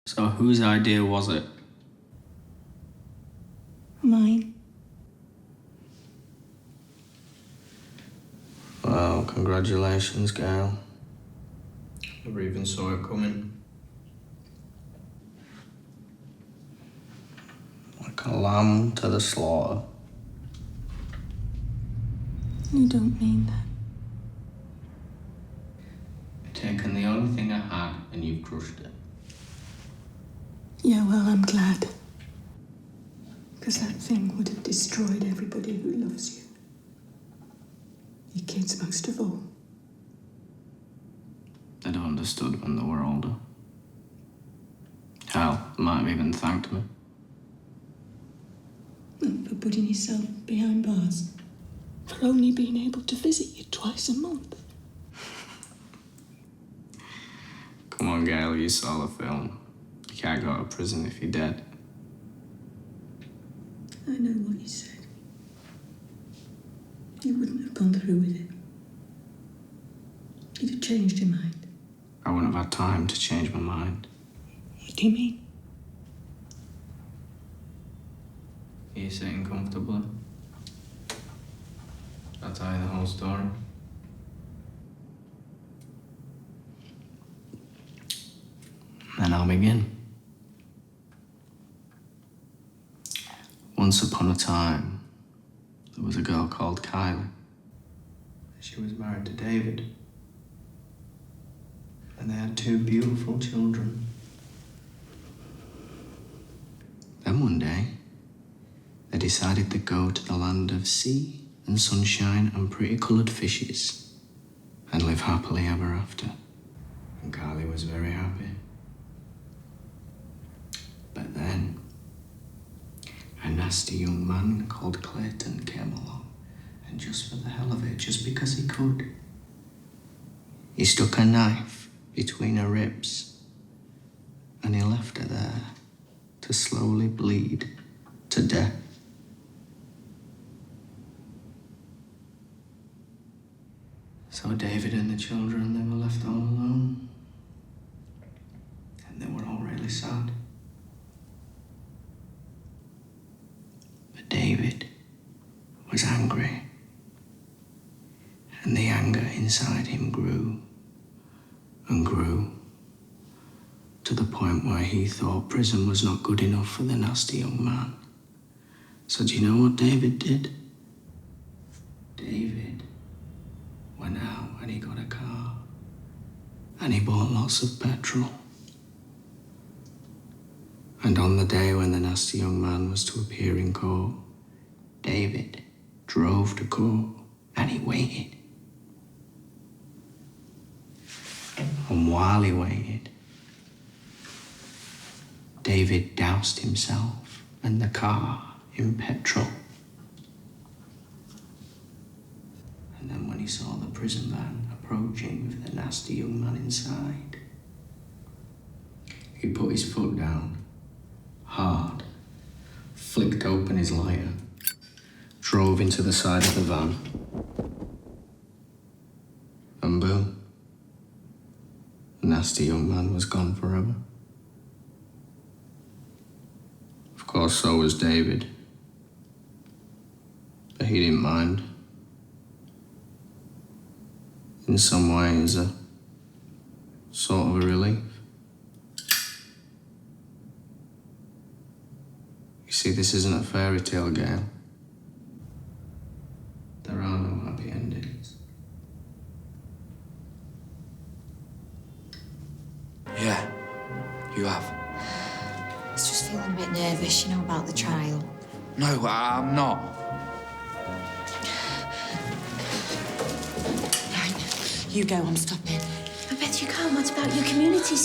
So whose idea was it? Mine. Well, congratulations, Gail. Never even saw it coming. Like a lamb to the slaughter. You don't mean that. You've taken the only thing I had and you've crushed it. Yeah, well, I'm glad. Because that thing would have destroyed everybody who loves you. Your kids most of all. They'd have understood when they were older. Hell, they might have even thanked me. For putting yourself behind bars. For only being able to visit you twice a month. Come on, Gail, you saw the film. You can't go to prison if you're dead. I know what you said. You wouldn't have gone through with it. You'd have changed your mind. I wouldn't have had time to change my mind. What do you mean? Are you sitting comfortably? I'll tell you the whole story. Then I'll begin. Once upon a time, there was a girl called Kylie. She was married to David. And they had 2 beautiful children. Then one day, they decided to go to the land of sea and sunshine and pretty coloured fishes and live happily ever after. And Kylie was very happy. But then, a nasty young man called Clayton came along, and just for the hell of it, just because he could, he stuck a knife between her ribs and he left her there to slowly bleed to death. So David and the children, they were left all alone. And they were all really sad. But David was angry. And the anger inside him grew and grew to the point where he thought prison was not good enough for the nasty young man. So do you know what David did? David went out and he got a car and he bought lots of petrol. And on the day when the nasty young man was to appear in court, David drove to court and he waited. And while he waited, David doused himself and the car in petrol. And then when he saw the prison van approaching with the nasty young man inside, he put his foot down hard, flicked open his lighter, drove into the side of the van, and boom, the nasty young man was gone forever. Of course, so was David, but he didn't mind. In some ways, a sort of a relief. You see, this isn't a fairy tale, Gail. There are no happy endings. Yeah, you have. I was just feeling a bit nervous, about the trial. No, I'm not. Right, you go, I'm stopping. I bet you can't. What about your community